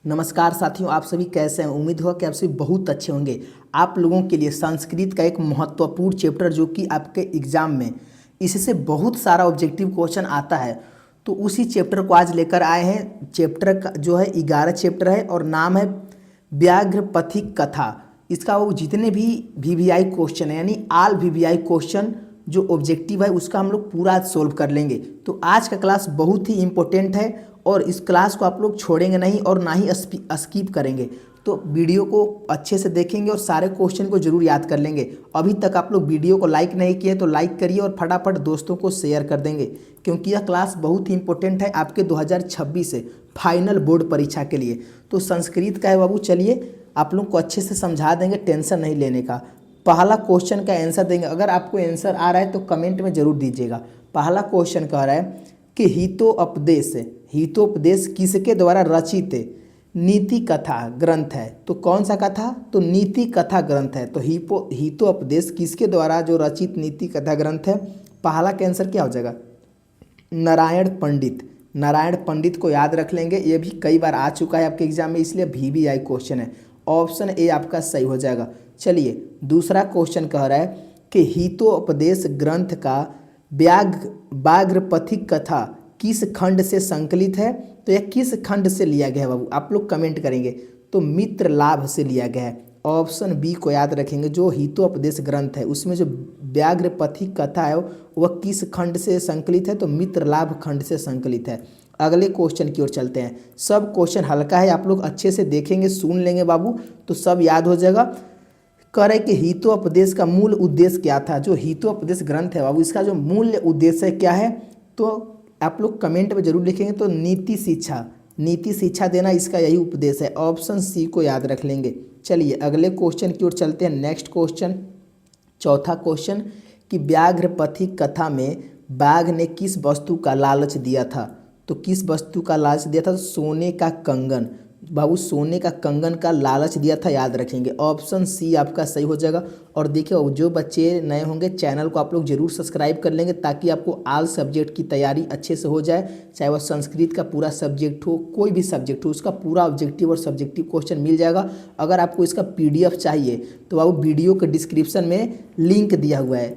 नमस्कार साथियों, आप सभी कैसे हैं। उम्मीद हो कि आप सभी बहुत अच्छे होंगे। आप लोगों के लिए संस्कृत का एक महत्वपूर्ण चैप्टर जो कि आपके एग्जाम में इससे बहुत सारा ऑब्जेक्टिव क्वेश्चन आता है, तो उसी चैप्टर को आज लेकर आए हैं। चैप्टर का जो है 11 चैप्टर है और नाम है व्याघ्र पथिक कथा। इसका वो जितने भी वीवीआई क्वेश्चन है यानी आल वीवीआई क्वेश्चन जो ऑब्जेक्टिव है उसका हम लोग पूरा सोल्व कर लेंगे। तो आज का क्लास बहुत ही इम्पोर्टेंट है और इस क्लास को आप लोग छोड़ेंगे नहीं और ना ही स्किप करेंगे। तो वीडियो को अच्छे से देखेंगे और सारे क्वेश्चन को जरूर याद कर लेंगे। अभी तक आप लोग वीडियो को लाइक नहीं किए तो लाइक करिए और फटाफट दोस्तों को शेयर कर देंगे, क्योंकि यह क्लास बहुत ही इंपॉर्टेंट है आपके 2026 से फाइनल बोर्ड परीक्षा के लिए। तो संस्कृत का है बाबू, चलिए आप लोग को अच्छे से समझा देंगे, टेंशन नहीं लेने का। पहला क्वेश्चन का आंसर देंगे। अगर आपको आंसर आ रहा है तो कमेंट में जरूर दीजिएगा। पहला क्वेश्चन कह रहा है कि हितोपदेश किसके द्वारा रचित नीति कथा ग्रंथ है। तो कौन सा कथा? तो नीति कथा ग्रंथ है। तो हितोपदेश किसके द्वारा जो रचित नीति कथा ग्रंथ है। पहला का आंसर क्या हो जाएगा? नारायण पंडित। नारायण पंडित को याद रख लेंगे, ये भी कई बार आ चुका है आपके एग्जाम में, इसलिए वीवीआई क्वेश्चन है। ऑप्शन ए आपका सही हो जाएगा। चलिए दूसरा क्वेश्चन कह रहा है कि हितोपदेश ग्रंथ का व्याघ्रपथिक कथा किस खंड से संकलित है। तो यह किस खंड से लिया गया है बाबू, आप लोग कमेंट करेंगे। तो मित्र लाभ से लिया गया है। ऑप्शन बी को याद रखेंगे। जो हितोपदेश ग्रंथ है उसमें जो व्याघ्रपथिक कथा है वह किस खंड से संकलित है। तो मित्र लाभ खंड से संकलित है। अगले क्वेश्चन की ओर चलते हैं। सब क्वेश्चन हल्का है, आप लोग अच्छे से देखेंगे, सुन लेंगे बाबू तो सब याद हो जाएगा। कह रहे कि हितोपदेश का मूल उद्देश्य क्या था। जो हितोपदेश ग्रंथ है बाबू इसका जो मूल उद्देश्य क्या है, तो आप लोग कमेंट में जरूर लिखेंगे। तो नीति शिक्षा देना इसका यही उपदेश है। ऑप्शन सी को याद रख लेंगे। चलिए अगले क्वेश्चन की ओर चलते हैं। नेक्स्ट क्वेश्चन, चौथा क्वेश्चन कि व्याघ्रपथिक कथा में बाघ ने किस वस्तु का लालच दिया था। तो किस वस्तु का लालच दिया था? तो सोने का कंगन। बाबू सोने का कंगन का लालच दिया था, याद रखेंगे। ऑप्शन सी आपका सही हो जाएगा। और देखिए जो बच्चे नए होंगे चैनल को आप लोग जरूर सब्सक्राइब कर लेंगे, ताकि आपको आल सब्जेक्ट की तैयारी अच्छे से हो जाए। चाहे वह संस्कृत का पूरा सब्जेक्ट हो, कोई भी सब्जेक्ट हो, उसका पूरा ऑब्जेक्टिव और सब्जेक्टिव क्वेश्चन मिल जाएगा। अगर आपको इसका PDF चाहिए तो बाबू वीडियो के डिस्क्रिप्शन में लिंक दिया हुआ है,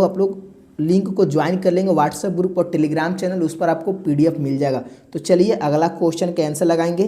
आप लोग लिंक को ज्वाइन कर लेंगे। व्हाट्सएप ग्रुप और टेलीग्राम चैनल, उस पर आपको PDF मिल जाएगा। तो चलिए अगला क्वेश्चन का आंसर लगाएंगे,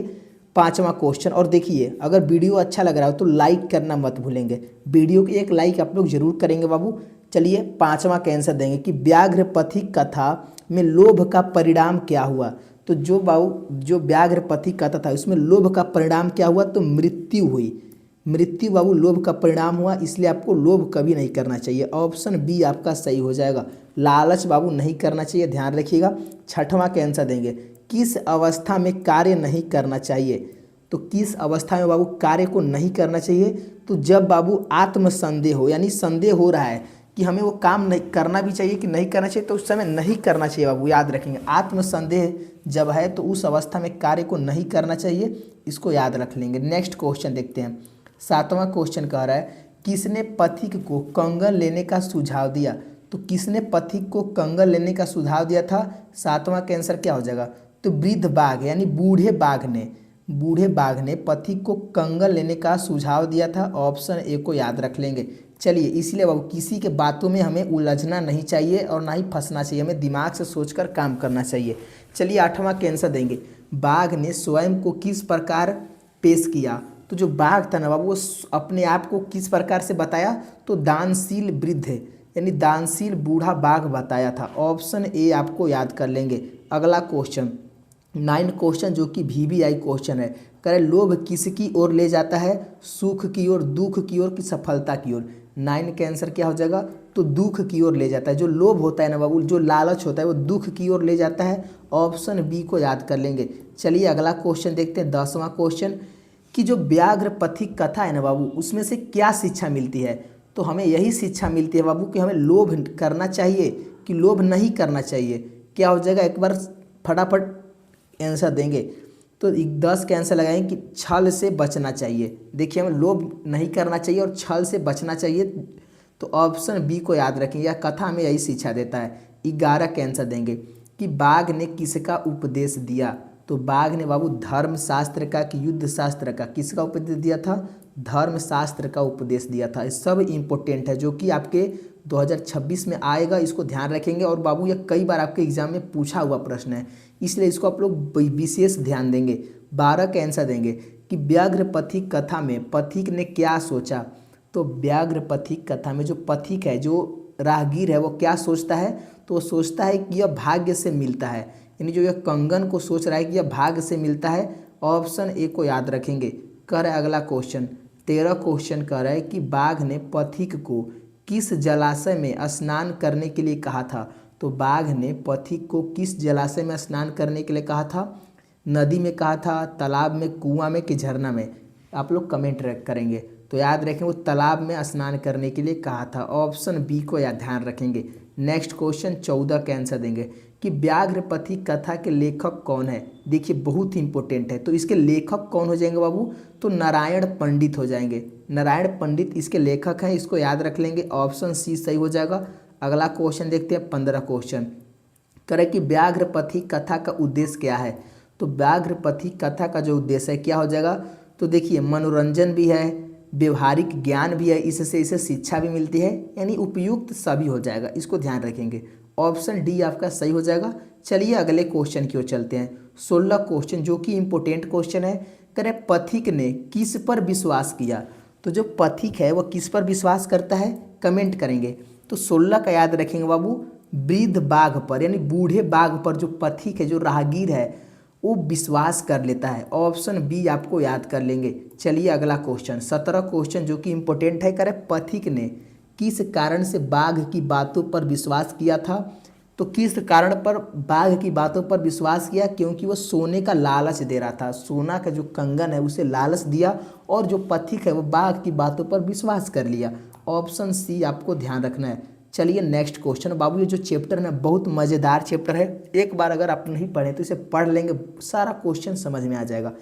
पांचवा क्वेश्चन। और देखिए अगर वीडियो अच्छा लग रहा हो तो लाइक करना मत भूलेंगे। वीडियो की एक लाइक आप लोग जरूर करेंगे बाबू। चलिए पांचवा का आंसर देंगे कि व्याघ्रपथिक कथा में लोभ का परिणाम क्या हुआ। तो जो व्याघ्रपथिक कथा था उसमें लोभ का परिणाम क्या हुआ? तो मृत्यु हुई। मृत्यु बाबू लोभ का परिणाम हुआ, इसलिए आपको लोभ कभी नहीं करना चाहिए। ऑप्शन बी आपका सही हो जाएगा। लालच बाबू नहीं करना चाहिए, ध्यान रखिएगा। छठवां का आंसर देंगे, किस अवस्था में कार्य नहीं करना चाहिए। तो किस अवस्था में बाबू कार्य को नहीं करना चाहिए? तो जब बाबू आत्मसंदेह हो, यानी संदेह हो रहा है कि हमें वो काम नहीं करना भी चाहिए कि नहीं करना चाहिए, तो उस समय नहीं करना चाहिए बाबू, याद रखेंगे। आत्मसंदेह जब है तो उस अवस्था में कार्य को नहीं करना चाहिए, इसको याद रख लेंगे। नेक्स्ट क्वेश्चन देखते हैं। सातवां क्वेश्चन कह रहा है किसने पथिक को कंगन लेने का सुझाव दिया। तो किसने पथिक को कंगन लेने का सुझाव दिया था? सातवां का आंसर क्या हो जाएगा? तो वृद्ध बाघ यानी बूढ़े बाघ ने पथिक को कंगन लेने का सुझाव दिया था। ऑप्शन ए को याद रख लेंगे। चलिए इसलिए बाबू किसी के बातों में हमें उलझना नहीं चाहिए और ना ही फंसना चाहिए, हमें दिमाग से सोचकर काम करना चाहिए। चलिए आठवां का आंसर देंगे, बाघ ने स्वयं को किस प्रकार पेश किया। तो जो बाघ था ना बाबू वो अपने आप को किस प्रकार से बताया? तो दानशील वृद्ध यानी दानशील बूढ़ा बाघ बताया था। ऑप्शन ए आपको याद कर लेंगे। अगला क्वेश्चन 9 क्वेश्चन जो कि VVI क्वेश्चन है। कह लोभ किसकी ओर ले जाता है? सुख की ओर, दुख की ओर कि सफलता की ओर। 9 का आंसर क्या हो जाएगा? तो दुख की ओर ले जाता है। जो लोभ होता है ना बाबू, जो लालच होता है वो दुख की ओर ले जाता है। ऑप्शन बी को याद कर लेंगे। चलिए अगला क्वेश्चन देखते हैं, 10वां क्वेश्चन कि जो व्याघ्रपथिक कथा है ना बाबू उसमें से क्या शिक्षा मिलती है। तो हमें यही शिक्षा मिलती है बाबू कि हमें लोभ करना चाहिए कि लोभ नहीं करना चाहिए। क्या हो जाएगा, एक बार फटाफट आंसर देंगे। तो 10 का आंसर लगाएंगे कि छल से बचना चाहिए। देखिए हमें लोभ नहीं करना चाहिए और छल से बचना चाहिए। तो ऑप्शन बी को याद रखें, यह कथा हमें यही शिक्षा देता है। 11 का आंसर देंगे कि बाघ ने किसका उपदेश दिया। तो बाघ ने बाबू धर्मशास्त्र का कि युद्ध शास्त्र का, किसका उपदेश दिया था? धर्मशास्त्र का उपदेश दिया था। ये सब इंपॉर्टेंट है जो कि आपके 2026 में आएगा, इसको ध्यान रखेंगे। और बाबू ये कई बार आपके एग्जाम में पूछा हुआ प्रश्न है, इसलिए इसको आप लोग विशेष ध्यान देंगे। 12 का आंसर देंगे कि व्याघ्र पथिक कथा में पथिक ने क्या सोचा? तो व्याघ्र पथिक कथा में जो पथिक है, जो राहगीर है, वो क्या सोचता है? तो वो सोचता है कि यह भाग्य से मिलता है, यानी जो यह कंगन को सोच रहा है कि यह भाग्य से मिलता है। ऑप्शन ए को याद रखेंगे। कह रहा है अगला क्वेश्चन 13 क्वेश्चन कह रहा है कि बाघ ने पथिक को किस जलाशय में स्नान करने के लिए कहा था? तो बाघ ने पथिक को किस जलाशय में स्नान करने के लिए कहा था? नदी में कहा था, तालाब में, कुआं में कि झरना में? आप लोग कमेंट करेंगे। तो याद रखें वो तालाब में स्नान करने के लिए कहा था। ऑप्शन बी को याद ध्यान रखेंगे। नेक्स्ट क्वेश्चन 14 का आंसर देंगे कि व्याघ्र पथिक कथा के लेखक कौन है? देखिए बहुत ही इंपॉर्टेंट है। तो इसके लेखक कौन हो जाएंगे बाबू? तो नारायण पंडित हो जाएंगे। नारायण पंडित इसके लेखक हैं, इसको याद रख लेंगे। ऑप्शन सी सही हो जाएगा। अगला क्वेश्चन देखते हैं 15 क्वेश्चन करे कि व्याघ्र पथिक कथा का उद्देश्य क्या है? तो व्याघ्र पथिक कथा का जो उद्देश्य है क्या हो जाएगा? तो देखिए मनोरंजन भी है, व्यवहारिक ज्ञान भी है, इससे इसे शिक्षा भी मिलती है, यानी उपयुक्त सभी हो जाएगा, इसको ध्यान रखेंगे। ऑप्शन डी आपका सही हो जाएगा। चलिए अगले क्वेश्चन की ओर चलते हैं। 16 क्वेश्चन जो कि इंपॉर्टेंट क्वेश्चन है। करे पथिक ने किस पर विश्वास किया? तो जो पथिक है वो किस पर विश्वास करता है? कमेंट करेंगे। तो 16 का याद रखेंगे बाबू, वृद्ध बाघ पर, यानी बूढ़े बाघ पर जो पथिक है, जो राहगीर है, वो विश्वास कर लेता है। ऑप्शन बी आपको याद कर लेंगे। चलिए अगला क्वेश्चन 17 क्वेश्चन जो कि इंपॉर्टेंट है। करे पथिक ने किस कारण से बाघ की बातों पर विश्वास किया था? तो किस कारण पर बाघ की बातों पर विश्वास किया? क्योंकि वो सोने का लालच दे रहा था, सोना का जो कंगन है उसे लालच दिया, और जो पथिक है वो बाघ की बातों पर विश्वास कर लिया। ऑप्शन सी आपको ध्यान रखना है। चलिए नेक्स्ट क्वेश्चन बाबू, ये जो चैप्टर है ना बहुत मज़ेदार चैप्टर है। एक बार अगर आप नहीं पढ़े तो इसे पढ़ लेंगे, सारा क्वेश्चन समझ में आ जाएगा।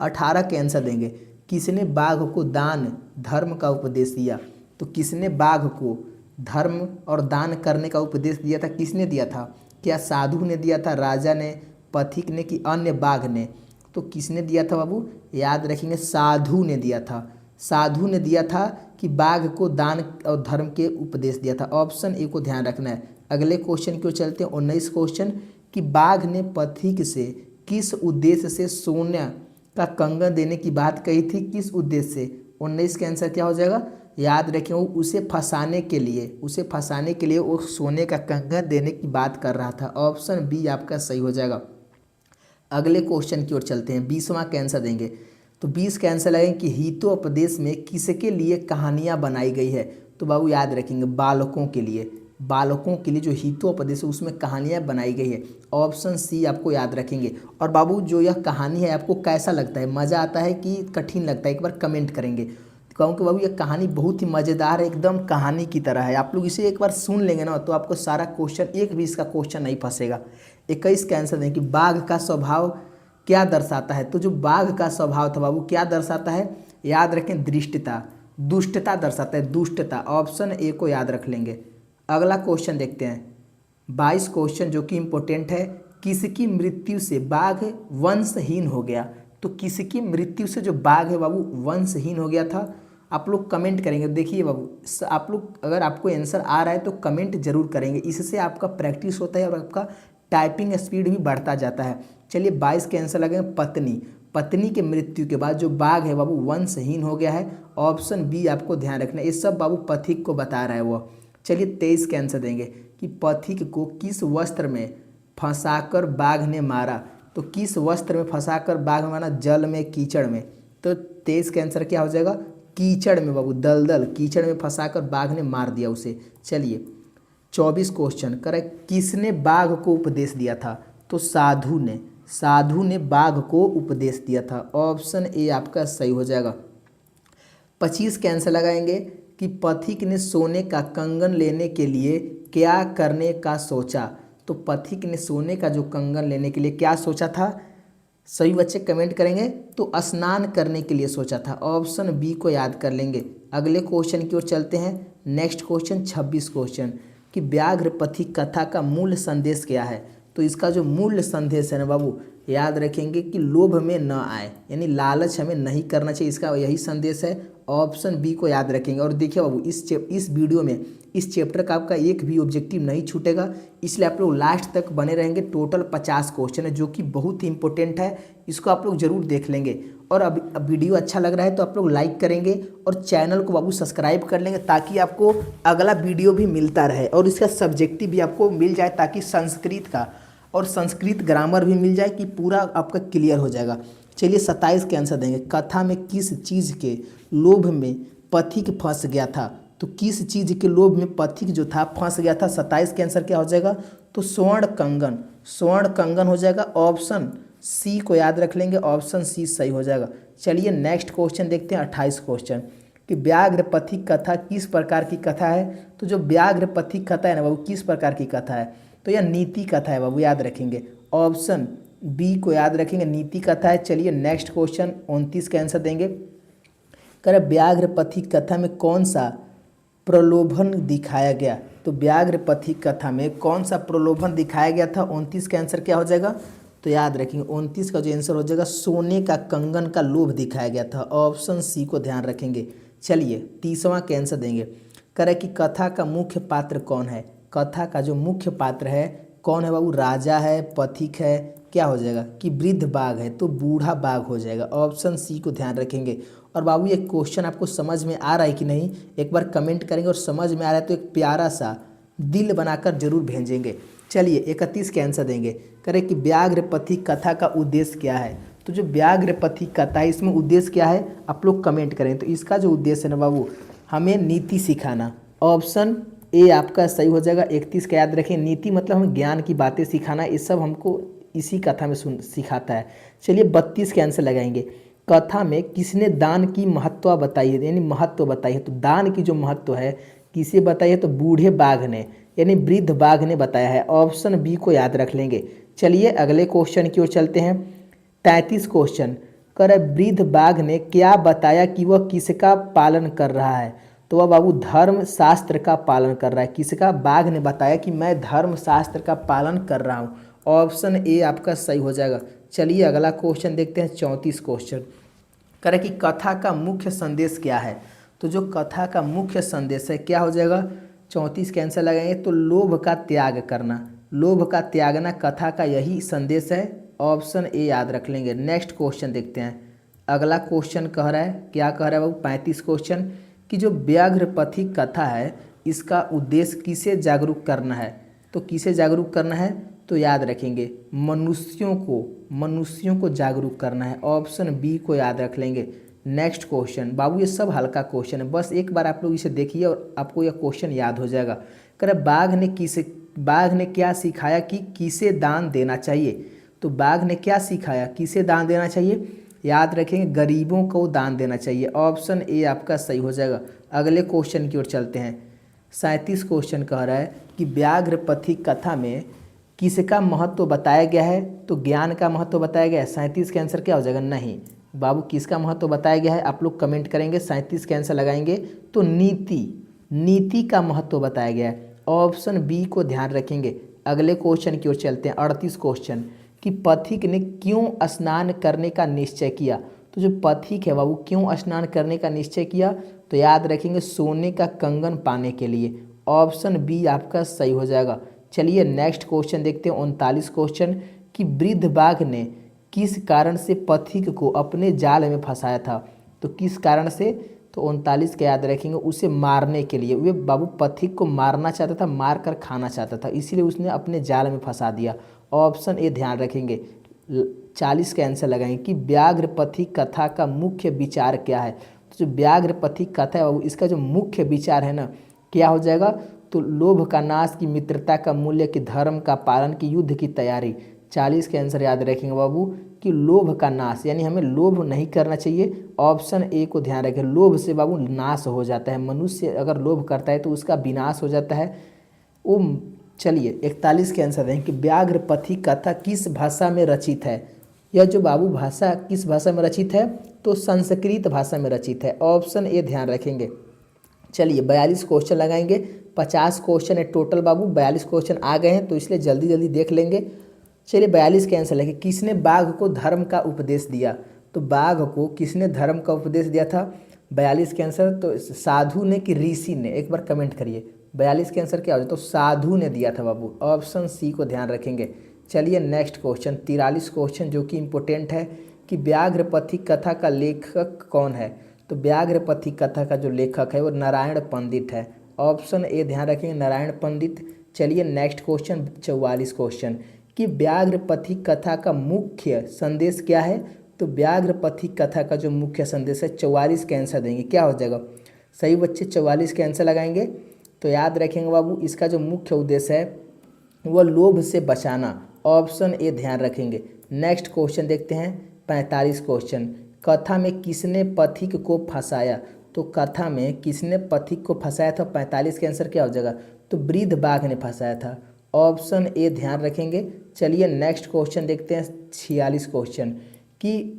18 के आंसर देंगे। किसने बाघ को दान धर्म का उपदेश दिया? तो किसने बाघ को धर्म और दान करने का उपदेश दिया था? किसने दिया था? क्या साधु ने दिया था, राजा ने, पथिक ने कि अन्य बाघ ने? तो किसने दिया था बाबू? याद रखेंगे साधु ने दिया था। साधु ने दिया था कि बाघ को दान और धर्म के उपदेश दिया था। ऑप्शन ए को ध्यान रखना है। अगले क्वेश्चन की ओर चलते हैं। 19 क्वेश्चन कि बाघ ने पथिक से किस उद्देश्य से सोने का कंगन देने की बात कही थी? किस उद्देश्य से? 19 का आंसर क्या हो जाएगा? याद रखें वो उसे फंसाने के लिए वो सोने का कंगन देने की बात कर रहा था। ऑप्शन बी आपका सही हो जाएगा। अगले क्वेश्चन की ओर चलते हैं। 20वां का आंसर देंगे। तो 20 का आंसर लगेगा कि हितोपदेश में किसके लिए कहानियाँ बनाई गई है? तो बाबू याद रखेंगे बालकों के लिए। बालकों के लिए जो हितोपदेश है उसमें कहानियाँ बनाई गई है। ऑप्शन सी आपको याद रखेंगे। और बाबू जो यह कहानी है आपको कैसा लगता है? मज़ा आता है कि कठिन लगता है? एक बार कमेंट करेंगे। कहूँ कि बाबू यह कहानी बहुत ही मज़ेदार है, एकदम कहानी की तरह है। आप लोग इसे एक बार सुन लेंगे ना तो आपको सारा क्वेश्चन, एक भी इसका क्वेश्चन नहीं फंसेगा। 21 का आंसर दें कि बाघ का स्वभाव क्या दर्शाता है? तो जो बाघ का स्वभाव था बाबू क्या दर्शाता है? याद रखें दृष्टता, दुष्टता दर्शाता है, दुष्टता। ऑप्शन ए को याद रख लेंगे। अगला क्वेश्चन देखते हैं। 22 क्वेश्चन जो कि इम्पोर्टेंट है। किसकी मृत्यु से बाघ वंशहीन हो गया? तो किसकी मृत्यु से जो बाघ है बाबू वंशहीन हो गया था? आप लोग कमेंट करेंगे। देखिए बाबू आप लोग अगर आपको आंसर आ रहा है तो कमेंट जरूर करेंगे, इससे आपका प्रैक्टिस होता है और आपका टाइपिंग स्पीड भी बढ़ता जाता है। चलिए 22 के आंसर लगे पत्नी। पत्नी के मृत्यु के बाद जो बाघ है बाबू वंशहीन हो गया है। ऑप्शन बी आपको ध्यान रखना है। ये सब बाबू पथिक को बता रहा है वो। चलिए 23 के आंसर देंगे कि पथिक को किस वस्त्र में फंसाकर बाघ ने मारा? तो किस वस्त्र में फंसाकर बाघ मारा? जल में, कीचड़ में? तो 23 का आंसर क्या हो जाएगा? कीचड़ में बाबू, दलदल कीचड़ में फंसाकर बाघ ने मार दिया उसे। चलिए 24 क्वेश्चन करेक्ट। किसने बाघ को उपदेश दिया था? तो साधु ने बाघ को उपदेश दिया था। ऑप्शन ए आपका सही हो जाएगा। 25 के आंसर लगाएंगे कि पथिक ने सोने का कंगन लेने के लिए क्या करने का सोचा? तो पथिक ने सोने का जो कंगन लेने के लिए क्या सोचा था? सभी बच्चे कमेंट करेंगे। तो स्नान करने के लिए सोचा था। ऑप्शन बी को याद कर लेंगे। अगले क्वेश्चन की ओर चलते हैं। नेक्स्ट क्वेश्चन 26 क्वेश्चन कि व्याघ्र पथिक कथा का मूल संदेश क्या है? तो इसका जो मूल संदेश है ना बाबू, याद रखेंगे कि लोभ में न आए, यानी लालच हमें नहीं करना चाहिए, इसका यही संदेश है। ऑप्शन बी को याद रखेंगे। और देखिए बाबू, इस वीडियो में इस चैप्टर का आपका एक भी ऑब्जेक्टिव नहीं छूटेगा, इसलिए आप लोग लास्ट तक बने रहेंगे। टोटल 50 क्वेश्चन है जो कि बहुत ही इंपॉर्टेंट है, इसको आप लोग जरूर देख लेंगे। और अब वीडियो अच्छा लग रहा है तो आप लोग लाइक करेंगे और चैनल को बाबू सब्सक्राइब कर लेंगे, ताकि आपको अगला वीडियो भी मिलता रहे और इसका सब्जेक्टिव भी आपको मिल जाए, ताकि संस्कृत का और संस्कृत ग्रामर भी मिल जाए, कि पूरा आपका क्लियर हो जाएगा। चलिए 27 के आंसर देंगे। कथा में किस चीज़ के लोभ में पथिक फंस गया था? तो किस चीज़ के लोभ में पथिक जो था फंस गया था? 27 के आंसर क्या हो जाएगा? तो स्वर्ण कंगन, स्वर्ण कंगन हो जाएगा। ऑप्शन सी को याद रख लेंगे, ऑप्शन सी सही हो जाएगा। चलिए नेक्स्ट क्वेश्चन देखते हैं, 28 क्वेश्चन, कि व्याघ्र पथिक कथा किस प्रकार की कथा है? तो जो व्याघ्र पथिक कथा है ना बाबू, किस प्रकार की कथा है? तो यह नीति कथा है बाबू, याद रखेंगे। ऑप्शन बी को याद रखेंगे, नीति कथा है। चलिए नेक्स्ट क्वेश्चन 29 का आंसर देंगे। कह रहे व्याघ्र पथिक कथा में कौन सा प्रलोभन दिखाया गया? तो व्याघ्र पथिक कथा में कौन सा प्रलोभन दिखाया गया था? 29 का आंसर क्या हो जाएगा? तो याद रखेंगे 29 का जो आंसर हो जाएगा, सोने का कंगन का लोभ दिखाया गया था। ऑप्शन सी को ध्यान रखेंगे। चलिए 30वां का आंसर देंगे। कह रहे कि कथा का मुख्य पात्र कौन है? कथा का जो मुख्य पात्र है कौन है बाबू? राजा है, पथिक है, क्या हो जाएगा? कि वृद्ध बाघ है, तो बूढ़ा बाघ हो जाएगा। ऑप्शन सी को ध्यान रखेंगे। और बाबू ये क्वेश्चन आपको समझ में आ रहा है कि नहीं, एक बार कमेंट करेंगे, और समझ में आ रहा है तो एक प्यारा सा दिल बनाकर जरूर भेजेंगे। चलिए 31 के आंसर देंगे। करें कि व्याघ्र पथिक कथा का उद्देश्य क्या है? तो जो व्याघ्र पथिक कथा है इसमें उद्देश्य क्या है, आप लोग कमेंट करें। तो इसका जो उद्देश्य है ना बाबू, हमें नीति सिखाना। ऑप्शन ए आपका सही हो जाएगा। 31 का याद रखें, नीति मतलब हमें ज्ञान की बातें सिखाना, ये सब हमको इसी कथा में सिखाता है। चलिए 32 के आंसर लगाएंगे। कथा में किसने दान की महत्व बताई है, यानी महत्व बताई है? तो दान की जो महत्व है किसे बताई है? तो बूढ़े बाघ ने, यानी वृद्ध बाघ ने बताया है। ऑप्शन बी को याद रख लेंगे। चलिए अगले क्वेश्चन की ओर चलते हैं। 33 क्वेश्चन, कर वृद्ध बाघ ने क्या बताया कि वह किसका पालन कर रहा है? तो वह बाबू धर्म शास्त्र का पालन कर रहा है। किसका? बाघ ने बताया कि मैं धर्म शास्त्र का पालन कर रहा हूँ। ऑप्शन ए आपका सही हो जाएगा। चलिए अगला क्वेश्चन देखते हैं, 34 क्वेश्चन। करें कि कथा का मुख्य संदेश क्या है? तो जो कथा का मुख्य संदेश है क्या हो जाएगा? 34 के आंसर लगाएंगे। तो लोभ का त्याग करना, लोभ का त्यागना कथा का यही संदेश है। ऑप्शन ए याद रख लेंगे। नेक्स्ट क्वेश्चन देखते हैं। अगला क्वेश्चन कह रहा है, क्या कह रहा है बाबू? 35 क्वेश्चन, कि जो व्याघ्र पथिक कथा है इसका उद्देश्य किसे जागरूक करना है? तो किसे जागरूक करना है? तो याद रखेंगे मनुष्यों को जागरूक करना है। ऑप्शन बी को याद रख लेंगे। नेक्स्ट क्वेश्चन बाबू, ये सब हल्का क्वेश्चन है, बस एक बार आप लोग इसे देखिए और आपको यह क्वेश्चन याद हो जाएगा। कह बाघ ने क्या सिखाया कि किसे दान देना चाहिए? तो बाघ ने क्या सिखाया, किसे दान देना चाहिए? याद रखेंगे गरीबों को दान देना चाहिए। ऑप्शन ए आपका सही हो जाएगा। अगले क्वेश्चन की ओर चलते हैं। 37 क्वेश्चन कह रहा है कि व्याघ्र पथिक कथा में किसका महत्व बताया गया है? तो ज्ञान का महत्व बताया गया है। 37 का आंसर क्या हो जाएगा? नहीं बाबू, किसका महत्व बताया गया है? आप लोग कमेंट करेंगे। 37 का आंसर लगाएंगे। तो नीति का महत्व बताया गया है। ऑप्शन बी को ध्यान रखेंगे। अगले क्वेश्चन की ओर चलते हैं। 38 क्वेश्चन, कि पथिक ने क्यों स्नान करने का निश्चय किया? तो जो पथिक है बाबू क्यों स्नान करने का निश्चय किया? तो याद रखेंगे सोने का कंगन पाने के लिए। ऑप्शन बी आपका सही हो जाएगा। चलिए नेक्स्ट क्वेश्चन देखते हैं। 39 क्वेश्चन, कि वृद्ध बाघ ने किस कारण से पथिक को अपने जाल में फंसाया था? तो किस कारण से? तो 39 का याद रखेंगे, उसे मारने के लिए। वे बाबू पथिक को मारना चाहता था, मार कर खाना चाहता था, इसीलिए उसने अपने जाल में फंसा दिया। ऑप्शन ए ध्यान रखेंगे। 40 का आंसर लगाएंगे कि व्याघ्र पथिक कथा का मुख्य विचार क्या है? तो जो व्याघ्र पथिक कथा है बाबू इसका जो मुख्य विचार है ना, क्या हो जाएगा? तो लोभ का नाश, की मित्रता का मूल्य, की धर्म का पालन, की युद्ध की तैयारी। 40 के आंसर याद रखेंगे बाबू कि लोभ का नाश, यानी हमें लोभ नहीं करना चाहिए। ऑप्शन ए को ध्यान रखें। लोभ से बाबू नाश हो जाता है, मनुष्य अगर लोभ करता है तो उसका विनाश हो जाता है। वो चलिए 41 के आंसर दें कि व्याघ्र पथिक कथा किस भाषा में रचित है? यह जो बाबू भाषा किस भाषा में रचित है? तो संस्कृत भाषा में रचित है। ऑप्शन ए ध्यान रखेंगे। चलिए 42 क्वेश्चन लगाएंगे। 50 क्वेश्चन है टोटल बाबू, 42 क्वेश्चन आ गए हैं तो इसलिए जल्दी जल्दी देख लेंगे। चलिए 42 कैंसिल है कि किसने बाघ को धर्म का उपदेश दिया। तो बाघ को किसने धर्म का उपदेश दिया था, 42 के आंसर तो साधु ने कि ऋषि ने, एक बार कमेंट करिए। 42 के आंसर क्या हो जाए, तो साधु ने दिया था बाबू, ऑप्शन सी को ध्यान रखेंगे। चलिए नेक्स्ट क्वेश्चन 43 क्वेश्चन जो कि इम्पोर्टेंट है कि व्याघ्रपथी कथा का लेखक कौन है। तो व्याघ्रपथी कथा का जो लेखक है वो नारायण पंडित है, ऑप्शन ए ध्यान रखेंगे नारायण पंडित। चलिए नेक्स्ट क्वेश्चन 44 क्वेश्चन कि व्याघ्रपथी कथा का मुख्य संदेश क्या है। तो व्याघ्रपथी कथा का जो मुख्य संदेश है 44 के आंसर देंगे, क्या हो जाएगा सही बच्चे 44 के आंसर लगाएंगे। तो याद रखेंगे बाबू इसका जो मुख्य उद्देश्य है वह लोभ से बचाना, ऑप्शन ए ध्यान रखेंगे। नेक्स्ट क्वेश्चन देखते हैं 45 क्वेश्चन, कथा में किसने पथिक को फंसाया। तो कथा में किसने पथिक को फंसाया था, 45 के आंसर क्या हो जाएगा, तो वृद्ध बाघ ने फंसाया था, ऑप्शन ए ध्यान रखेंगे। चलिए नेक्स्ट क्वेश्चन देखते हैं 46 क्वेश्चन कि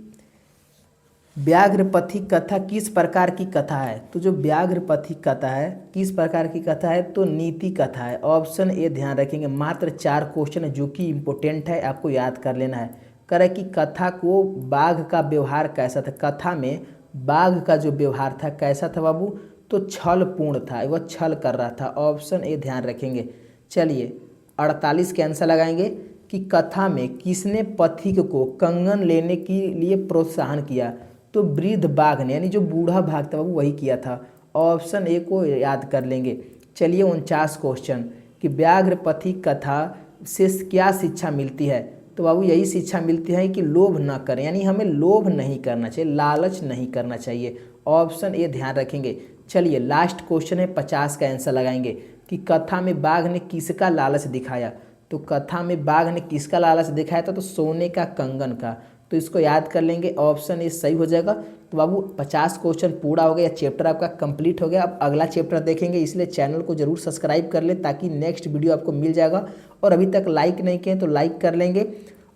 व्याघ्रपथी कथा किस प्रकार की कथा है। तो जो व्याघ्रपथी कथा है किस प्रकार की कथा है, तो नीति कथा है, ऑप्शन ए ध्यान रखेंगे। मात्र 4 क्वेश्चन है जो कि इम्पोर्टेंट है, आपको याद कर लेना है। करे कि कथा को बाघ का व्यवहार कैसा था, कथा में बाघ का जो व्यवहार था कैसा था बाबू, तो छल पूर्ण था, वह छल कर रहा था, ऑप्शन ए ध्यान रखेंगे। चलिए 48 के आंसर लगाएंगे कि कथा में किसने पथिक को कंगन लेने के लिए प्रोत्साहन किया। तो वृद्ध बाघ ने, यानी जो बूढ़ा बाघ था वही किया था, ऑप्शन ए को याद कर लेंगे। चलिए 49 क्वेश्चन कि व्याघ्रपथी कथा से क्या शिक्षा मिलती है। तो बाबू यही शिक्षा मिलती है कि लोभ न करें, यानी हमें लोभ नहीं करना चाहिए, लालच नहीं करना चाहिए, ऑप्शन ए ध्यान रखेंगे। चलिए लास्ट क्वेश्चन है 50 का आंसर लगाएंगे कि कथा में बाघ ने किसका लालच दिखाया। तो कथा में बाघ ने किसका लालच दिखाया था, तो सोने का कंगन का, तो इसको याद कर लेंगे, ऑप्शन ए सही हो जाएगा। तो बाबू 50 क्वेश्चन पूरा हो गया, चैप्टर आपका कंप्लीट हो गया। अब अगला चैप्टर देखेंगे, इसलिए चैनल को जरूर सब्सक्राइब कर ले ताकि नेक्स्ट वीडियो आपको मिल जाएगा। और अभी तक लाइक नहीं किए तो लाइक कर लेंगे,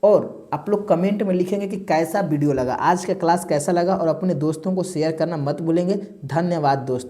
और आप लोग कमेंट में लिखेंगे कि कैसा वीडियो लगा, आज का क्लास कैसा लगा, और अपने दोस्तों को शेयर करना मत भूलेंगे। धन्यवाद दोस्तों।